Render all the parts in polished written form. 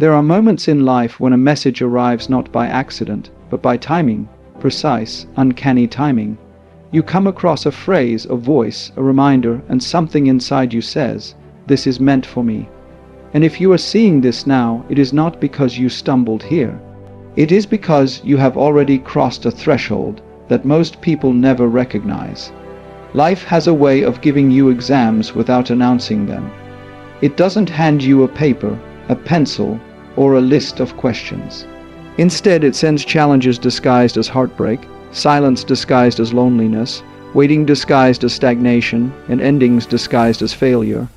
There are moments in life when a message arrives not by accident, but by timing, precise, uncanny timing. You come across a phrase, a voice, a reminder, and something inside you says, "This is meant for me." And if you are seeing this now, it is not because you stumbled here. It is because you have already crossed a threshold that most people never recognize. Life has a way of giving you exams without announcing them. It doesn't hand you a paper, a pencil, or a list of questions. Instead, it sends challenges disguised as heartbreak, silence disguised as loneliness, waiting disguised as stagnation, and endings disguised as failure.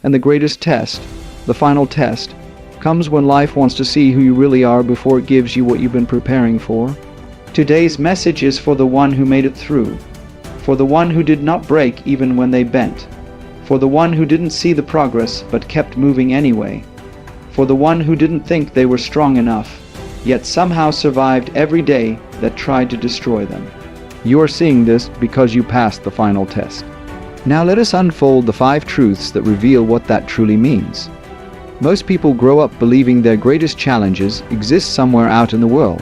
And the greatest test, the final test, comes when life wants to see who you really are before it gives you what you've been preparing for. Today's message is for the one who made it through, for the one who did not break even when they bent, for the one who didn't see the progress but kept moving anyway, for the one who didn't think they were strong enough, yet somehow survived every day that tried to destroy them. You are seeing this because you passed the final test. Now let us unfold the 5 truths that reveal what that truly means. Most people grow up believing their greatest challenges exist somewhere out in the world.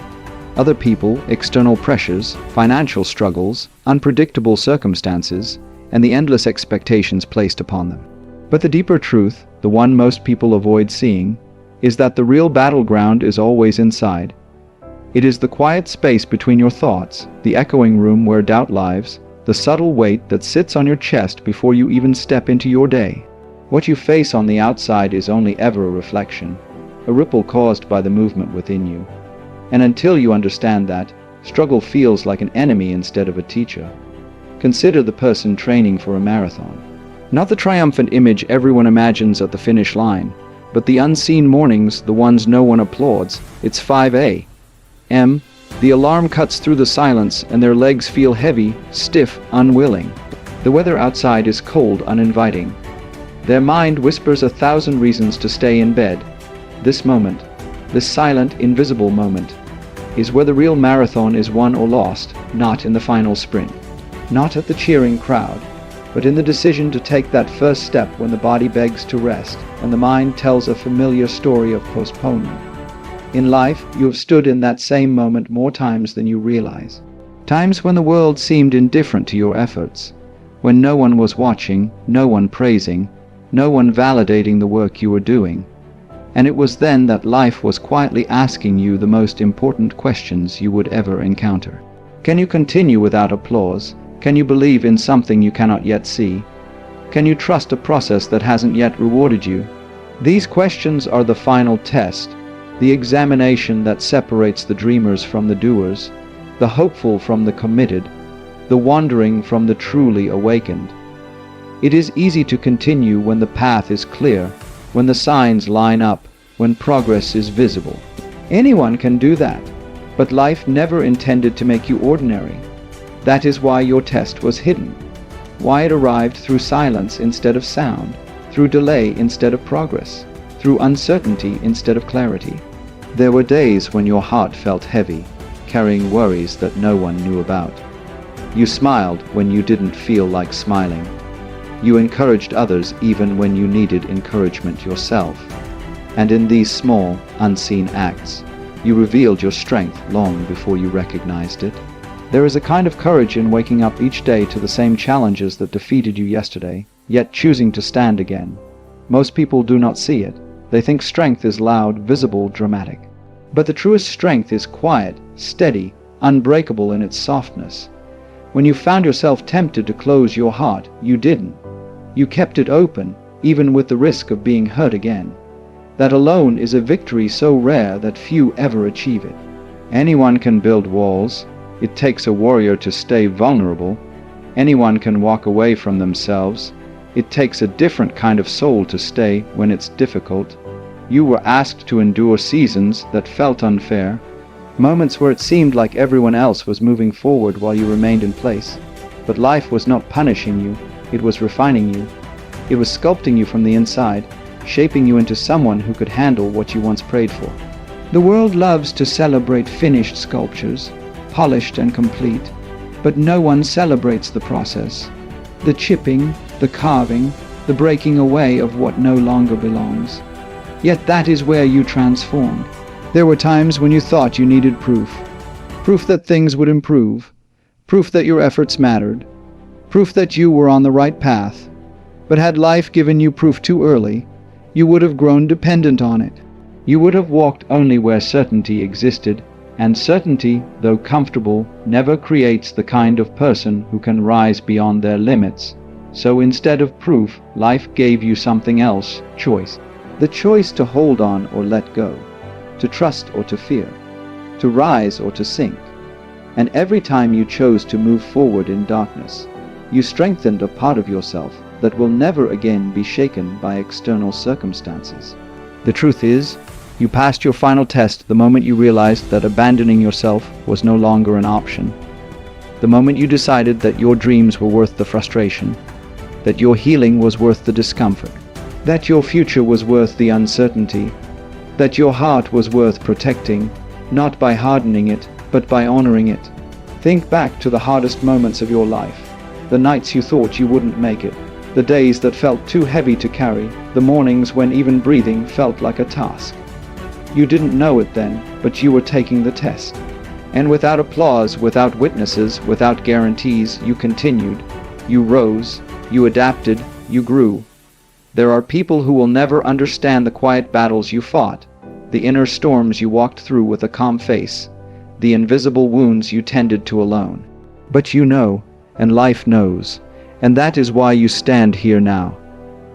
Other people, external pressures, financial struggles, unpredictable circumstances, and the endless expectations placed upon them. But the deeper truth, the one most people avoid seeing, is that the real battleground is always inside. It is the quiet space between your thoughts, the echoing room where doubt lives, the subtle weight that sits on your chest before you even step into your day. What you face on the outside is only ever a reflection, a ripple caused by the movement within you. And until you understand that, struggle feels like an enemy instead of a teacher. Consider the person training for a marathon. Not the triumphant image everyone imagines at the finish line, but the unseen mornings, the ones no one applauds. It's 5 a.m. The alarm cuts through the silence and their legs feel heavy, stiff, unwilling. The weather outside is cold, uninviting. Their mind whispers 1,000 reasons to stay in bed. This moment, this silent, invisible moment, is where the real marathon is won or lost, not in the final sprint, not at the cheering crowd, but in the decision to take that first step when the body begs to rest and the mind tells a familiar story of postponement. In life, you have stood in that same moment more times than you realize. Times when the world seemed indifferent to your efforts, when no one was watching, no one praising, no one validating the work you were doing. And it was then that life was quietly asking you the most important questions you would ever encounter. Can you continue without applause? Can you believe in something you cannot yet see? Can you trust a process that hasn't yet rewarded you? These questions are the final test, the examination that separates the dreamers from the doers, the hopeful from the committed, the wandering from the truly awakened. It is easy to continue when the path is clear, when the signs line up, when progress is visible. Anyone can do that, but life never intended to make you ordinary. That is why your test was hidden, why it arrived through silence instead of sound, through delay instead of progress, through uncertainty instead of clarity. There were days when your heart felt heavy, carrying worries that no one knew about. You smiled when you didn't feel like smiling. You encouraged others even when you needed encouragement yourself. And in these small, unseen acts, you revealed your strength long before you recognized it. There is a kind of courage in waking up each day to the same challenges that defeated you yesterday, yet choosing to stand again. Most people do not see it. They think strength is loud, visible, dramatic. But the truest strength is quiet, steady, unbreakable in its softness. When you found yourself tempted to close your heart, you didn't. You kept it open, even with the risk of being hurt again. That alone is a victory so rare that few ever achieve it. Anyone can build walls. It takes a warrior to stay vulnerable. Anyone can walk away from themselves. It takes a different kind of soul to stay when it's difficult. You were asked to endure seasons that felt unfair, moments where it seemed like everyone else was moving forward while you remained in place. But life was not punishing you. It was refining you. It was sculpting you from the inside, shaping you into someone who could handle what you once prayed for. The world loves to celebrate finished sculptures, polished and complete, but no one celebrates the process. The chipping, the carving, the breaking away of what no longer belongs. Yet that is where you transformed. There were times when you thought you needed proof. Proof that things would improve. Proof that your efforts mattered. Proof that you were on the right path. But had life given you proof too early, you would have grown dependent on it. You would have walked only where certainty existed, and certainty, though comfortable, never creates the kind of person who can rise beyond their limits. So instead of proof, life gave you something else, choice. The choice to hold on or let go, to trust or to fear, to rise or to sink. And every time you chose to move forward in darkness, you strengthened a part of yourself that will never again be shaken by external circumstances. The truth is, you passed your final test the moment you realized that abandoning yourself was no longer an option. The moment you decided that your dreams were worth the frustration, that your healing was worth the discomfort, that your future was worth the uncertainty, that your heart was worth protecting, not by hardening it, but by honoring it. Think back to the hardest moments of your life, the nights you thought you wouldn't make it, the days that felt too heavy to carry, the mornings when even breathing felt like a task. You didn't know it then, but you were taking the test. And without applause, without witnesses, without guarantees, you continued. You rose, you adapted, you grew. There are people who will never understand the quiet battles you fought, the inner storms you walked through with a calm face, the invisible wounds you tended to alone. But you know, and life knows, and that is why you stand here now.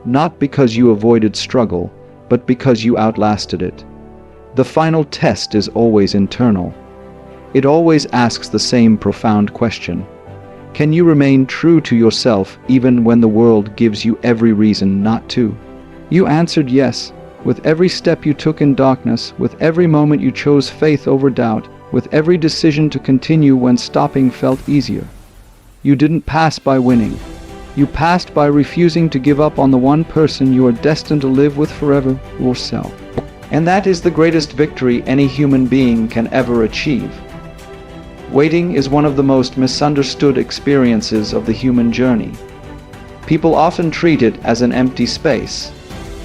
Not because you avoided struggle, but because you outlasted it. The final test is always internal. It always asks the same profound question. Can you remain true to yourself even when the world gives you every reason not to? You answered yes, with every step you took in darkness, with every moment you chose faith over doubt, with every decision to continue when stopping felt easier. You didn't pass by winning. You passed by refusing to give up on the one person you are destined to live with forever, yourself. And that is the greatest victory any human being can ever achieve. Waiting is one of the most misunderstood experiences of the human journey. People often treat it as an empty space,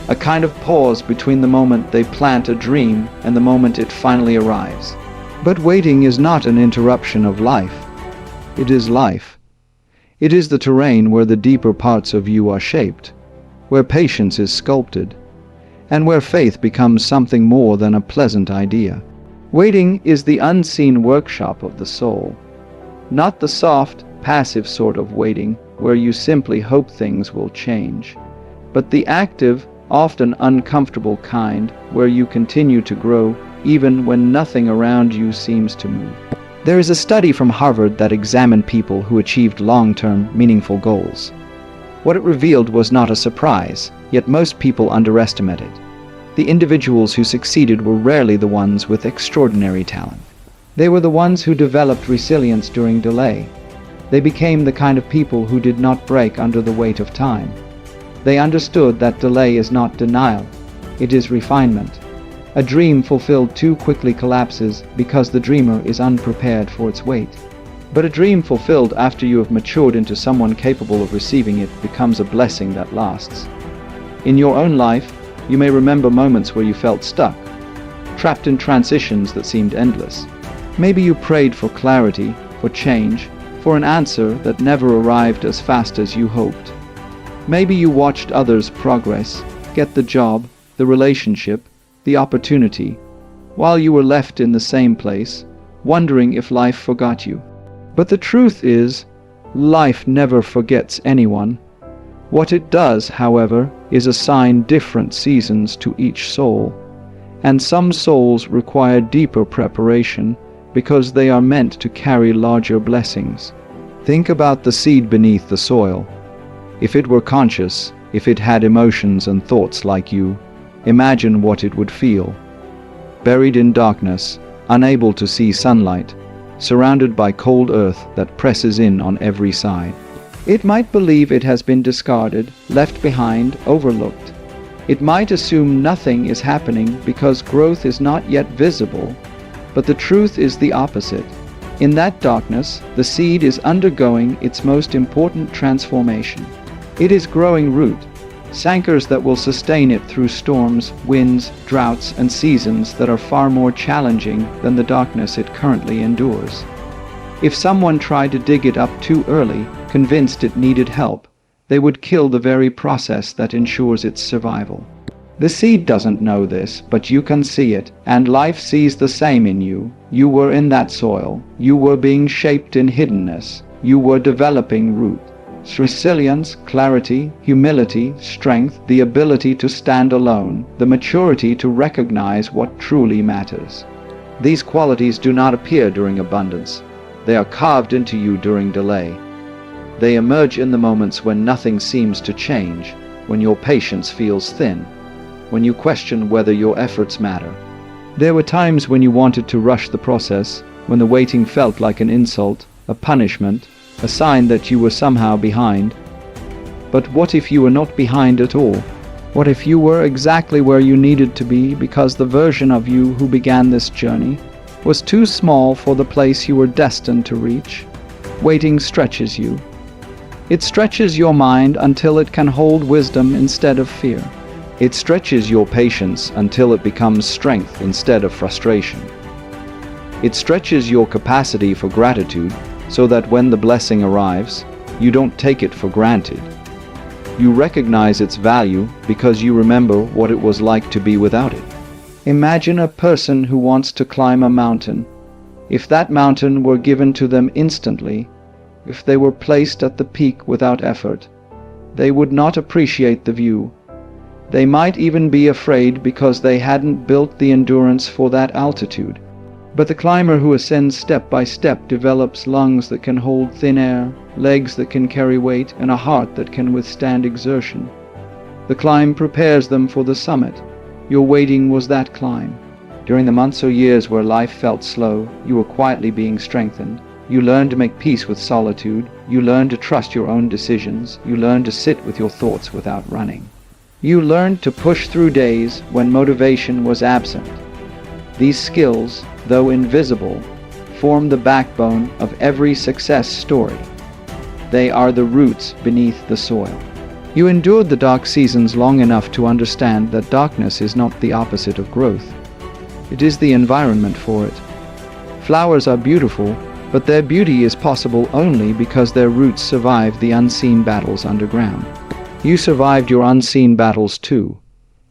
a kind of pause between the moment they plant a dream and the moment it finally arrives. But waiting is not an interruption of life. It is life. It is the terrain where the deeper parts of you are shaped, where patience is sculpted, and where faith becomes something more than a pleasant idea. Waiting is the unseen workshop of the soul, not the soft, passive sort of waiting where you simply hope things will change, but the active, often uncomfortable kind where you continue to grow even when nothing around you seems to move. There is a study from Harvard that examined people who achieved long-term, meaningful goals. What it revealed was not a surprise, yet most people underestimate it. The individuals who succeeded were rarely the ones with extraordinary talent. They were the ones who developed resilience during delay. They became the kind of people who did not break under the weight of time. They understood that delay is not denial, it is refinement. A dream fulfilled too quickly collapses because the dreamer is unprepared for its weight. But a dream fulfilled after you have matured into someone capable of receiving it becomes a blessing that lasts. In your own life, you may remember moments where you felt stuck, trapped in transitions that seemed endless. Maybe you prayed for clarity, for change, for an answer that never arrived as fast as you hoped. Maybe you watched others progress, get the job, the relationship, the opportunity, while you were left in the same place, wondering if life forgot you. But the truth is, life never forgets anyone. What it does, however, is assign different seasons to each soul, and some souls require deeper preparation because they are meant to carry larger blessings. Think about the seed beneath the soil. If it were conscious, if it had emotions and thoughts like you, imagine what it would feel. Buried in darkness, unable to see sunlight, surrounded by cold earth that presses in on every side. It might believe it has been discarded, left behind, overlooked. It might assume nothing is happening because growth is not yet visible. But the truth is the opposite. In that darkness, the seed is undergoing its most important transformation. It is growing root. Sankers that will sustain it through storms, winds, droughts, and seasons that are far more challenging than the darkness it currently endures. If someone tried to dig it up too early, convinced it needed help, they would kill the very process that ensures its survival. The seed doesn't know this, but you can see it, and life sees the same in you. You were in that soil. You were being shaped in hiddenness. You were developing root. Resilience, clarity, humility, strength, the ability to stand alone, the maturity to recognize what truly matters. These qualities do not appear during abundance. They are carved into you during delay. They emerge in the moments when nothing seems to change, when your patience feels thin, when you question whether your efforts matter. There were times when you wanted to rush the process, when the waiting felt like an insult, a punishment, a sign that you were somehow behind. But what if you were not behind at all? What if you were exactly where you needed to be because the version of you who began this journey was too small for the place you were destined to reach? Waiting stretches you. It stretches your mind until it can hold wisdom instead of fear. It stretches your patience until it becomes strength instead of frustration. It stretches your capacity for gratitude so that when the blessing arrives, you don't take it for granted. You recognize its value because you remember what it was like to be without it. Imagine a person who wants to climb a mountain. If that mountain were given to them instantly, if they were placed at the peak without effort, they would not appreciate the view. They might even be afraid because they hadn't built the endurance for that altitude. But the climber who ascends step by step develops lungs that can hold thin air, legs that can carry weight, and a heart that can withstand exertion. The climb prepares them for the summit. Your waiting was that climb. During the months or years where life felt slow, you were quietly being strengthened. You learned to make peace with solitude. You learned to trust your own decisions. You learned to sit with your thoughts without running. You learned to push through days when motivation was absent. These skills, though invisible, form the backbone of every success story. They are the roots beneath the soil. You endured the dark seasons long enough to understand that darkness is not the opposite of growth. It is the environment for it. Flowers are beautiful, but their beauty is possible only because their roots survived the unseen battles underground. You survived your unseen battles too.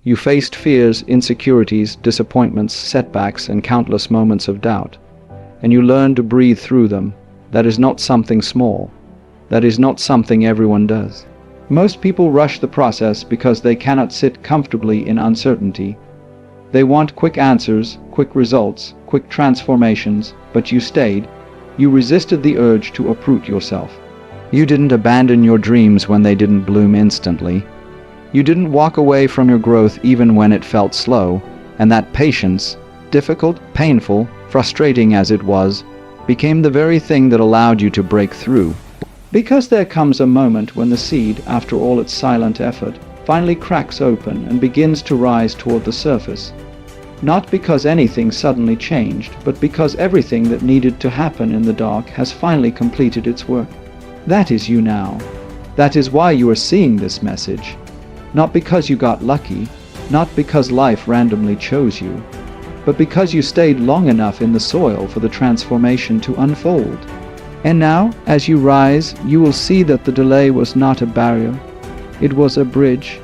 You faced fears, insecurities, disappointments, setbacks, and countless moments of doubt. And you learned to breathe through them. That is not something small. That is not something everyone does. Most people rush the process because they cannot sit comfortably in uncertainty. They want quick answers, quick results, quick transformations, but you stayed. You resisted the urge to uproot yourself. You didn't abandon your dreams when they didn't bloom instantly. You didn't walk away from your growth even when it felt slow, and that patience, difficult, painful, frustrating as it was, became the very thing that allowed you to break through. Because there comes a moment when the seed, after all its silent effort, finally cracks open and begins to rise toward the surface. Not because anything suddenly changed, but because everything that needed to happen in the dark has finally completed its work. That is you now. That is why you are seeing this message. Not because you got lucky, not because life randomly chose you, but because you stayed long enough in the soil for the transformation to unfold. And now, as you rise, you will see that the delay was not a barrier. It was a bridge.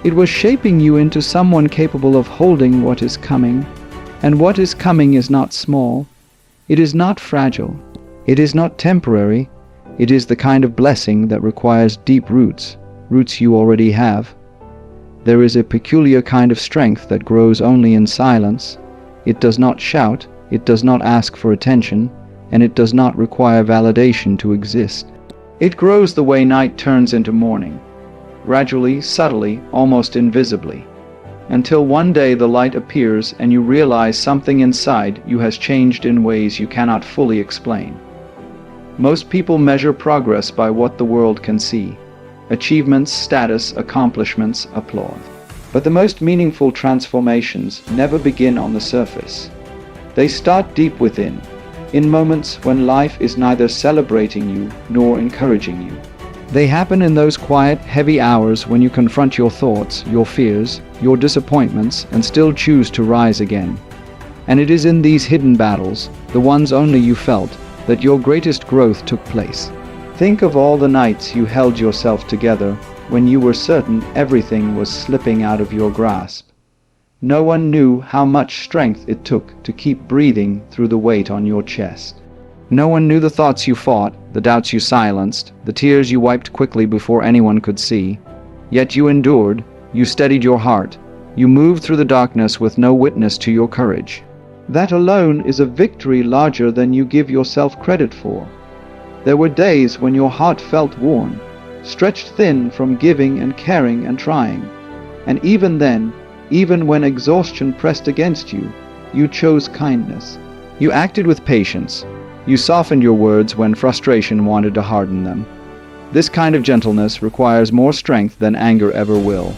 It was shaping you into someone capable of holding what is coming. And what is coming is not small. It is not fragile. It is not temporary. It is the kind of blessing that requires deep roots, roots you already have. There is a peculiar kind of strength that grows only in silence. It does not shout, it does not ask for attention, and it does not require validation to exist. It grows the way night turns into morning, gradually, subtly, almost invisibly, until one day the light appears and you realize something inside you has changed in ways you cannot fully explain. Most people measure progress by what the world can see. Achievements, status, accomplishments, applause. But the most meaningful transformations never begin on the surface. They start deep within, in moments when life is neither celebrating you nor encouraging you. They happen in those quiet, heavy hours when you confront your thoughts, your fears, your disappointments, and still choose to rise again. And it is in these hidden battles, the ones only you felt, that your greatest growth took place. Think of all the nights you held yourself together when you were certain everything was slipping out of your grasp. No one knew how much strength it took to keep breathing through the weight on your chest. No one knew the thoughts you fought, the doubts you silenced, the tears you wiped quickly before anyone could see. Yet you endured, you steadied your heart, you moved through the darkness with no witness to your courage. That alone is a victory larger than you give yourself credit for. There were days when your heart felt worn, stretched thin from giving and caring and trying. And even then, even when exhaustion pressed against you, you chose kindness. You acted with patience. You softened your words when frustration wanted to harden them. This kind of gentleness requires more strength than anger ever will.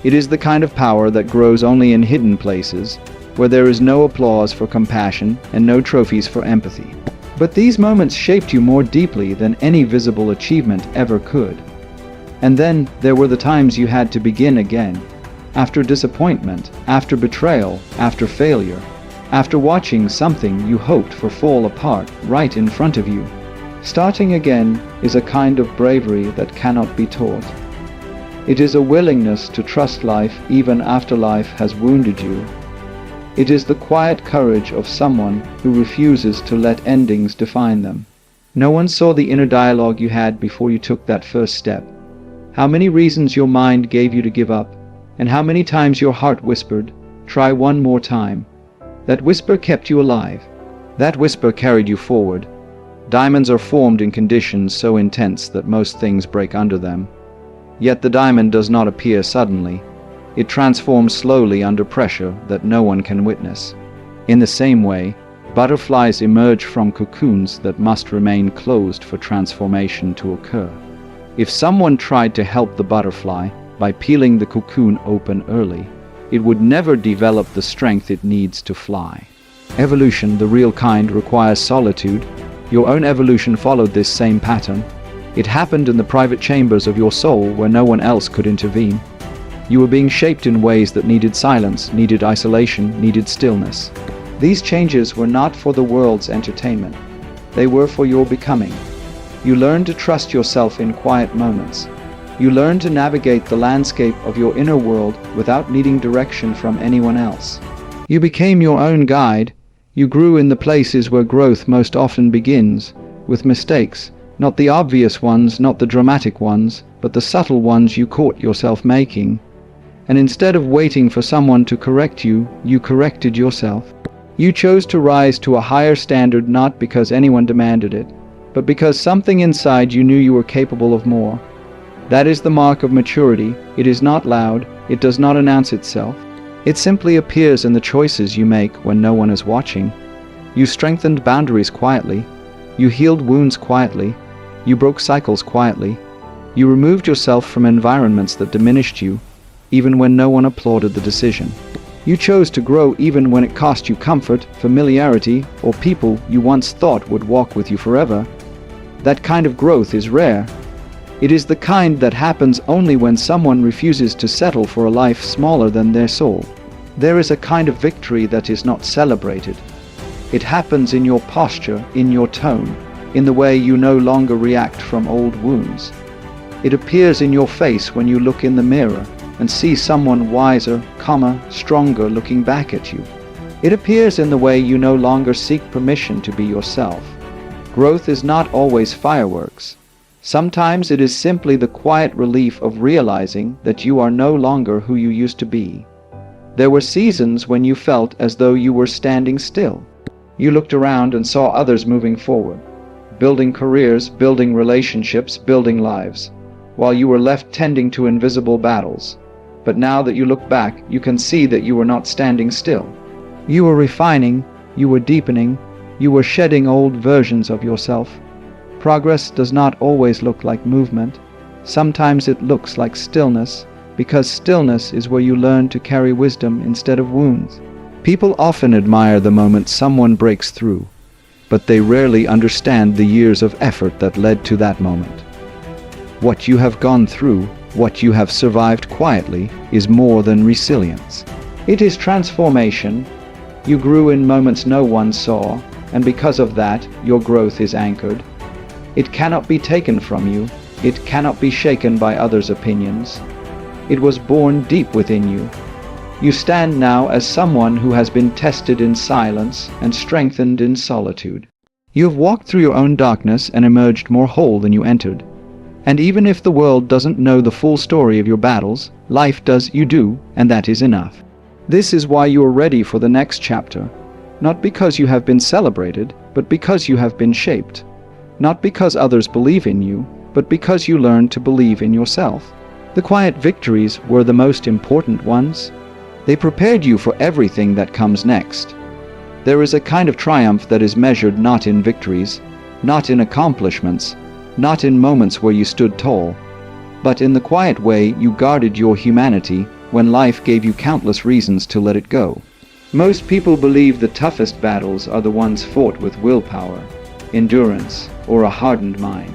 It is the kind of power that grows only in hidden places, where there is no applause for compassion and no trophies for empathy. But these moments shaped you more deeply than any visible achievement ever could. And then there were the times you had to begin again. After disappointment, after betrayal, after failure, after watching something you hoped for fall apart right in front of you. Starting again is a kind of bravery that cannot be taught. It is a willingness to trust life even after life has wounded you. It is the quiet courage of someone who refuses to let endings define them. No one saw the inner dialogue you had before you took that first step. How many reasons your mind gave you to give up, and how many times your heart whispered, "Try one more time." That whisper kept you alive. That whisper carried you forward. Diamonds are formed in conditions so intense that most things break under them. Yet the diamond does not appear suddenly. It transforms slowly under pressure that no one can witness. In the same way, butterflies emerge from cocoons that must remain closed for transformation to occur. If someone tried to help the butterfly by peeling the cocoon open early, it would never develop the strength it needs to fly. Evolution, the real kind, requires solitude. Your own evolution followed this same pattern. It happened in the private chambers of your soul where no one else could intervene. You were being shaped in ways that needed silence, needed isolation, needed stillness. These changes were not for the world's entertainment. They were for your becoming. You learned to trust yourself in quiet moments. You learned to navigate the landscape of your inner world without needing direction from anyone else. You became your own guide. You grew in the places where growth most often begins, with mistakes, not the obvious ones, not the dramatic ones, but the subtle ones you caught yourself making. And instead of waiting for someone to correct you, you corrected yourself. You chose to rise to a higher standard not because anyone demanded it, but because something inside you knew you were capable of more. That is the mark of maturity. It is not loud. It does not announce itself. It simply appears in the choices you make when no one is watching. You strengthened boundaries quietly. You healed wounds quietly. You broke cycles quietly. You removed yourself from environments that diminished you, even when no one applauded the decision. You chose to grow even when it cost you comfort, familiarity, or people you once thought would walk with you forever. That kind of growth is rare. It is the kind that happens only when someone refuses to settle for a life smaller than their soul. There is a kind of victory that is not celebrated. It happens in your posture, in your tone, in the way you no longer react from old wounds. It appears in your face when you look in the mirror and see someone wiser, calmer, stronger looking back at you. It appears in the way you no longer seek permission to be yourself. Growth is not always fireworks. Sometimes it is simply the quiet relief of realizing that you are no longer who you used to be. There were seasons when you felt as though you were standing still. You looked around and saw others moving forward, building careers, building relationships, building lives, while you were left tending to invisible battles. But now that you look back, you can see that you were not standing still. You were refining, you were deepening, you were shedding old versions of yourself. Progress does not always look like movement. Sometimes it looks like stillness, because stillness is where you learn to carry wisdom instead of wounds. People often admire the moment someone breaks through, but they rarely understand the years of effort that led to that moment. What you have gone through, what you have survived quietly, is more than resilience. It is transformation. You grew in moments no one saw, and because of that, your growth is anchored. It cannot be taken from you. It cannot be shaken by others' opinions. It was born deep within you. You stand now as someone who has been tested in silence and strengthened in solitude. You have walked through your own darkness and emerged more whole than you entered. And even if the world doesn't know the full story of your battles, life does. You do, and that is enough. This is why you are ready for the next chapter. Not because you have been celebrated, but because you have been shaped. Not because others believe in you, but because you learned to believe in yourself. The quiet victories were the most important ones. They prepared you for everything that comes next. There is a kind of triumph that is measured not in victories, not in accomplishments, not in moments where you stood tall, but in the quiet way you guarded your humanity when life gave you countless reasons to let it go. Most people believe the toughest battles are the ones fought with willpower, endurance, or a hardened mind.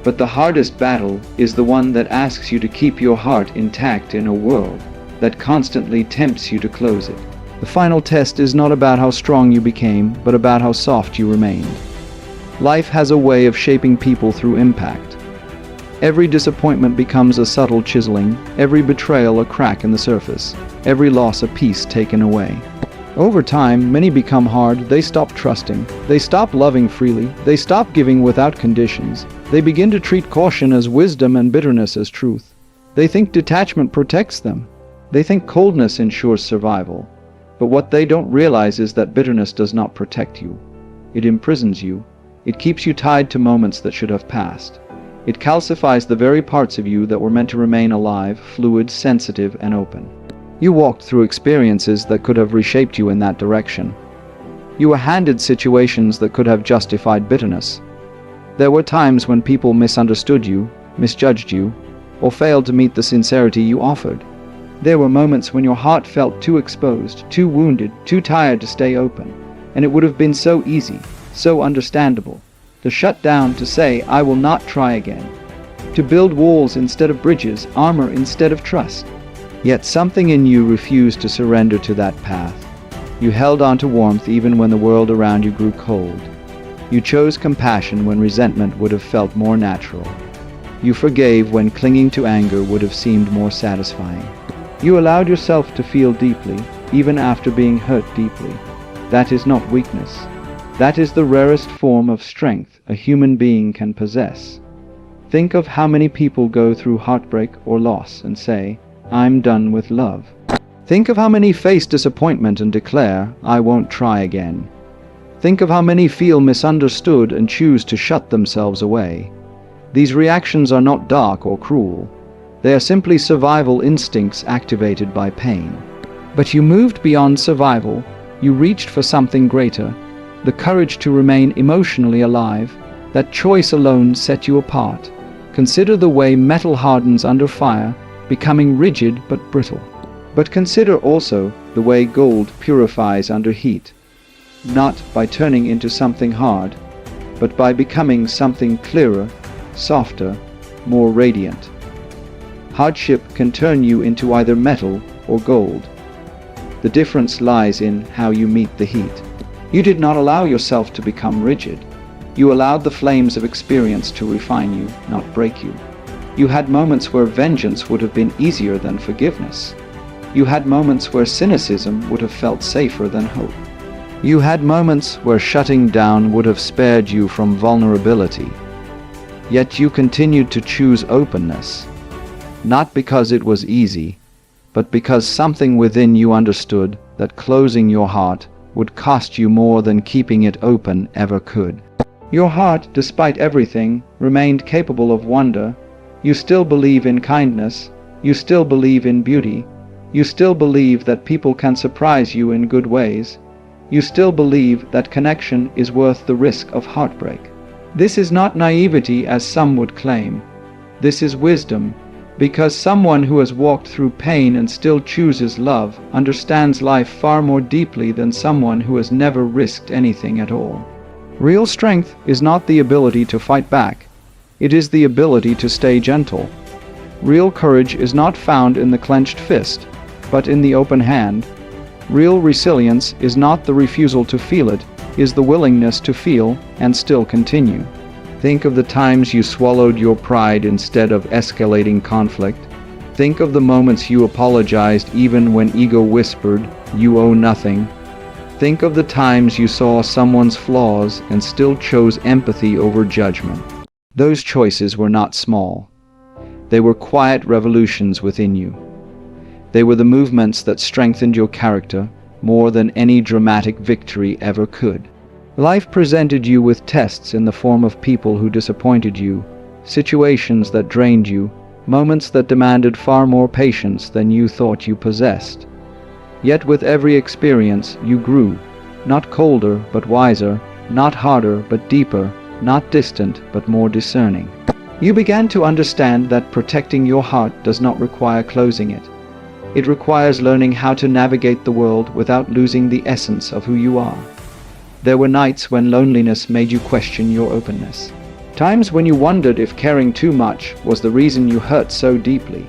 But the hardest battle is the one that asks you to keep your heart intact in a world that constantly tempts you to close it. The final test is not about how strong you became, but about how soft you remained. Life has a way of shaping people through impact. Every disappointment becomes a subtle chiseling, every betrayal a crack in the surface, every loss a piece taken away. Over time, many become hard. They stop trusting. They stop loving freely. They stop giving without conditions. They begin to treat caution as wisdom and bitterness as truth. They think detachment protects them. They think coldness ensures survival. But what they don't realize is that bitterness does not protect you. It imprisons you. It keeps you tied to moments that should have passed. It calcifies the very parts of you that were meant to remain alive, fluid, sensitive, and open. You walked through experiences that could have reshaped you in that direction. You were handed situations that could have justified bitterness. There were times when people misunderstood you, misjudged you, or failed to meet the sincerity you offered. There were moments when your heart felt too exposed, too wounded, too tired to stay open, and it would have been so easy, so understandable, to shut down, to say, "I will not try again," to build walls instead of bridges, armor instead of trust. Yet something in you refused to surrender to that path. You held on to warmth even when the world around you grew cold. You chose compassion when resentment would have felt more natural. You forgave when clinging to anger would have seemed more satisfying. You allowed yourself to feel deeply, even after being hurt deeply. That is not weakness. That is the rarest form of strength a human being can possess. Think of how many people go through heartbreak or loss and say, "I'm done with love." Think of how many face disappointment and declare, "I won't try again." Think of how many feel misunderstood and choose to shut themselves away. These reactions are not dark or cruel. They are simply survival instincts activated by pain. But you moved beyond survival. You reached for something greater. The courage to remain emotionally alive. That choice alone set you apart. Consider the way metal hardens under fire, becoming rigid but brittle. But consider also the way gold purifies under heat. Not by turning into something hard, but by becoming something clearer, softer, more radiant. Hardship can turn you into either metal or gold. The difference lies in how you meet the heat. You did not allow yourself to become rigid. You allowed the flames of experience to refine you, not break you. You had moments where vengeance would have been easier than forgiveness. You had moments where cynicism would have felt safer than hope. You had moments where shutting down would have spared you from vulnerability. Yet you continued to choose openness. Not because it was easy, but because something within you understood that closing your heart would cost you more than keeping it open ever could. Your heart, despite everything, remained capable of wonder. You still believe in kindness. You still believe in beauty. You still believe that people can surprise you in good ways. You still believe that connection is worth the risk of heartbreak. This is not naivety as some would claim. This is wisdom. Because someone who has walked through pain and still chooses love understands life far more deeply than someone who has never risked anything at all. Real strength is not the ability to fight back. It is the ability to stay gentle. Real courage is not found in the clenched fist, but in the open hand. Real resilience is not the refusal to feel it, is the willingness to feel and still continue. Think of the times you swallowed your pride instead of escalating conflict. Think of the moments you apologized even when ego whispered, "You owe nothing." Think of the times you saw someone's flaws and still chose empathy over judgment. Those choices were not small. They were quiet revolutions within you. They were the movements that strengthened your character more than any dramatic victory ever could. Life presented you with tests in the form of people who disappointed you, situations that drained you, moments that demanded far more patience than you thought you possessed. Yet with every experience you grew, not colder but wiser, not harder but deeper, not distant but more discerning. You began to understand that protecting your heart does not require closing it. It requires learning how to navigate the world without losing the essence of who you are. There were nights when loneliness made you question your openness. Times when you wondered if caring too much was the reason you hurt so deeply.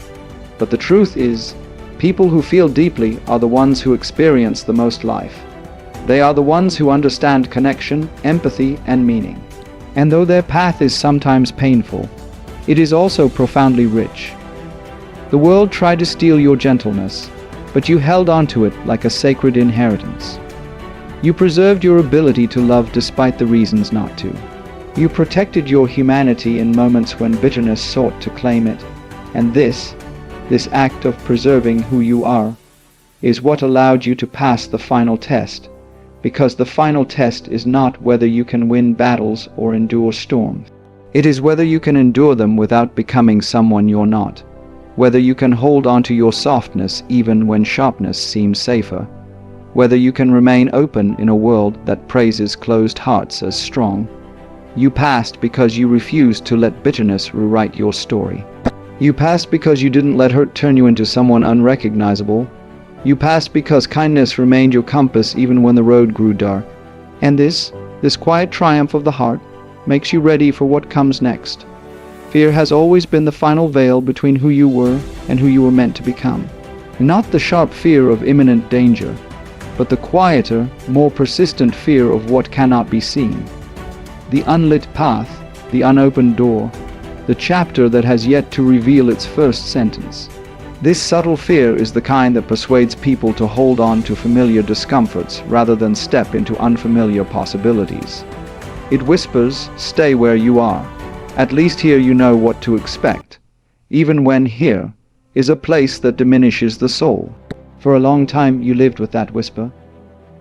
But the truth is, people who feel deeply are the ones who experience the most life. They are the ones who understand connection, empathy, and meaning. And though their path is sometimes painful, it is also profoundly rich. The world tried to steal your gentleness, but you held on to it like a sacred inheritance. You preserved your ability to love despite the reasons not to. You protected your humanity in moments when bitterness sought to claim it. And this act of preserving who you are, is what allowed you to pass the final test, because the final test is not whether you can win battles or endure storms. It is whether you can endure them without becoming someone you're not, whether you can hold on to your softness even when sharpness seems safer, whether you can remain open in a world that praises closed hearts as strong. You passed because you refused to let bitterness rewrite your story. You passed because you didn't let hurt turn you into someone unrecognizable. You passed because kindness remained your compass even when the road grew dark. And this quiet triumph of the heart makes you ready for what comes next. Fear has always been the final veil between who you were and who you were meant to become. Not the sharp fear of imminent danger, but the quieter, more persistent fear of what cannot be seen. The unlit path, the unopened door, the chapter that has yet to reveal its first sentence. This subtle fear is the kind that persuades people to hold on to familiar discomforts rather than step into unfamiliar possibilities. It whispers, "Stay where you are. At least here you know what to expect," even when here is a place that diminishes the soul. For a long time you lived with that whisper,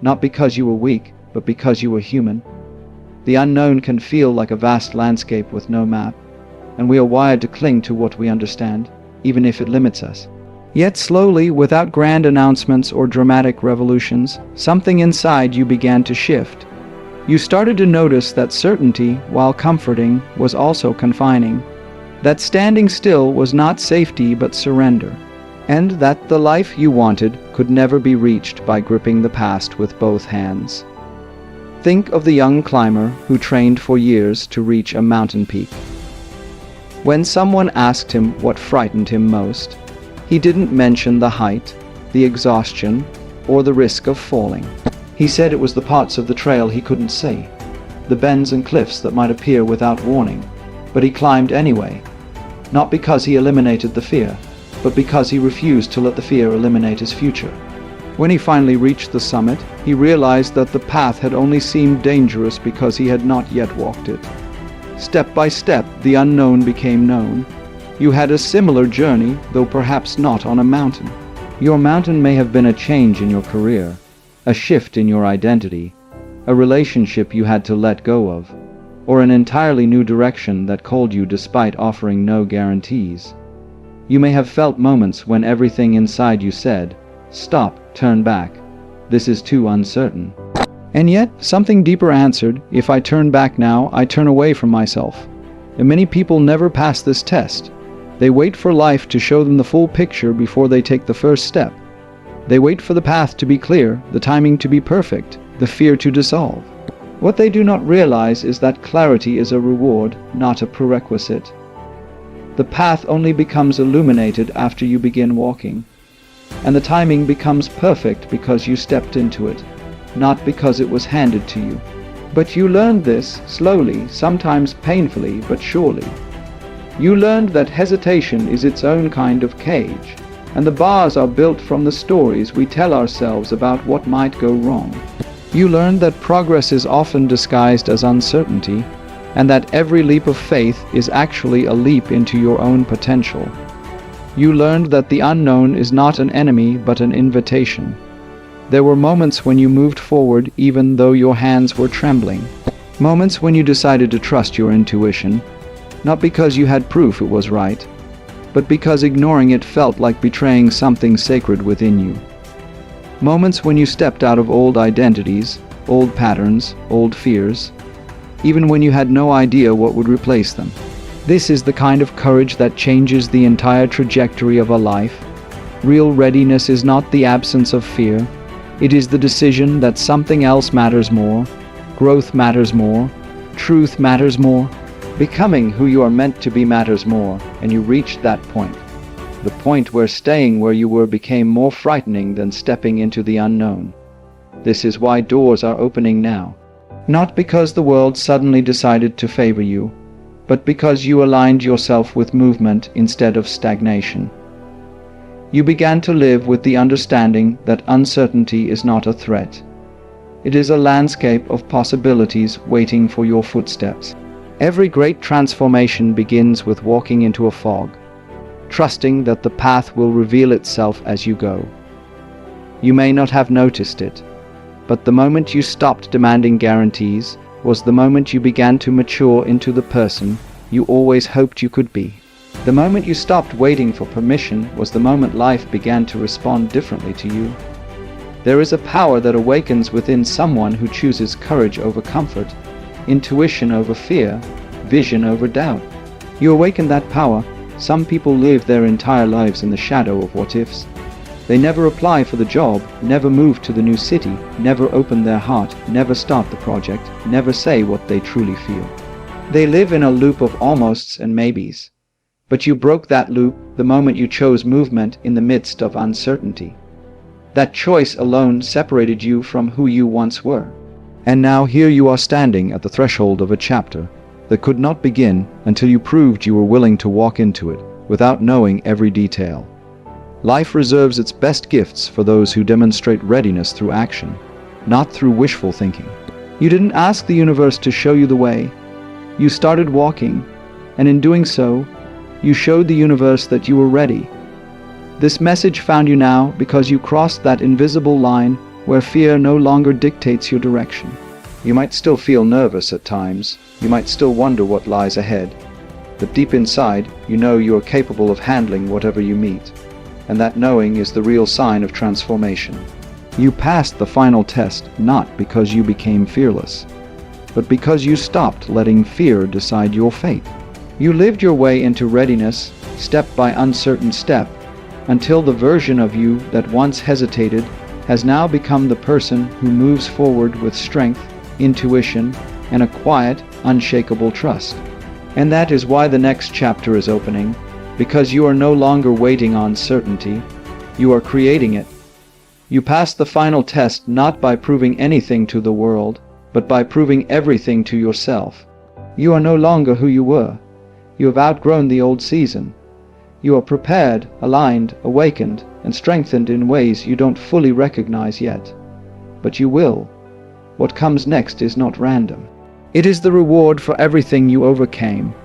not because you were weak, but because you were human. The unknown can feel like a vast landscape with no map, and we are wired to cling to what we understand, even if it limits us. Yet slowly, without grand announcements or dramatic revolutions, something inside you began to shift. You started to notice that certainty, while comforting, was also confining, that standing still was not safety but surrender, and that the life you wanted could never be reached by gripping the past with both hands. Think of the young climber who trained for years to reach a mountain peak. When someone asked him what frightened him most, he didn't mention the height, the exhaustion, or the risk of falling. He said it was the parts of the trail he couldn't see, the bends and cliffs that might appear without warning, but he climbed anyway, not because he eliminated the fear, but because he refused to let the fear eliminate his future. When he finally reached the summit, he realized that the path had only seemed dangerous because he had not yet walked it. Step by step, the unknown became known. You had a similar journey, though perhaps not on a mountain. Your mountain may have been a change in your career, a shift in your identity, a relationship you had to let go of, or an entirely new direction that called you despite offering no guarantees. You may have felt moments when everything inside you said, "Stop, turn back. This is too uncertain." And yet, something deeper answered, "If I turn back now, I turn away from myself." And many people never pass this test. They wait for life to show them the full picture before they take the first step. They wait for the path to be clear, the timing to be perfect, the fear to dissolve. What they do not realize is that clarity is a reward, not a prerequisite. The path only becomes illuminated after you begin walking, and the timing becomes perfect because you stepped into it, not because it was handed to you. But you learned this slowly, sometimes painfully, but surely. You learned that hesitation is its own kind of cage, and the bars are built from the stories we tell ourselves about what might go wrong. You learned that progress is often disguised as uncertainty, and that every leap of faith is actually a leap into your own potential. You learned that the unknown is not an enemy but an invitation. There were moments when you moved forward even though your hands were trembling. Moments when you decided to trust your intuition, not because you had proof it was right, but because ignoring it felt like betraying something sacred within you. Moments when you stepped out of old identities, old patterns, old fears, even when you had no idea what would replace them. This is the kind of courage that changes the entire trajectory of a life. Real readiness is not the absence of fear. It is the decision that something else matters more, growth matters more, truth matters more, becoming who you are meant to be matters more, and you reached that point. The point where staying where you were became more frightening than stepping into the unknown. This is why doors are opening now. Not because the world suddenly decided to favor you, but because you aligned yourself with movement instead of stagnation. You began to live with the understanding that uncertainty is not a threat. It is a landscape of possibilities waiting for your footsteps. Every great transformation begins with walking into a fog, trusting that the path will reveal itself as you go. You may not have noticed it, but the moment you stopped demanding guarantees was the moment you began to mature into the person you always hoped you could be. The moment you stopped waiting for permission was the moment life began to respond differently to you. There is a power that awakens within someone who chooses courage over comfort, intuition over fear, vision over doubt. You awaken that power. Some people live their entire lives in the shadow of what-ifs. They never apply for the job, never move to the new city, never open their heart, never start the project, never say what they truly feel. They live in a loop of almosts and maybes. But you broke that loop the moment you chose movement in the midst of uncertainty. That choice alone separated you from who you once were. And now here you are standing at the threshold of a chapter that could not begin until you proved you were willing to walk into it without knowing every detail. Life reserves its best gifts for those who demonstrate readiness through action, not through wishful thinking. You didn't ask the universe to show you the way. You started walking, and in doing so, you showed the universe that you were ready. This message found you now because you crossed that invisible line where fear no longer dictates your direction. You might still feel nervous at times. You might still wonder what lies ahead. But deep inside, you know you are capable of handling whatever you meet. And that knowing is the real sign of transformation. You passed the final test not because you became fearless, but because you stopped letting fear decide your fate. You lived your way into readiness, step by uncertain step, until the version of you that once hesitated has now become the person who moves forward with strength, intuition, and a quiet, unshakable trust. And that is why the next chapter is opening. Because you are no longer waiting on certainty, you are creating it. You pass the final test not by proving anything to the world, but by proving everything to yourself. You are no longer who you were. You have outgrown the old season. You are prepared, aligned, awakened, and strengthened in ways you don't fully recognize yet. But you will. What comes next is not random. It is the reward for everything you overcame.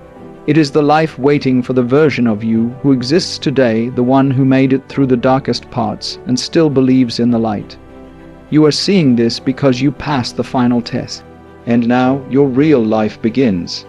It is the life waiting for the version of you who exists today, the one who made it through the darkest parts and still believes in the light. You are seeing this because you passed the final test. And now your real life begins.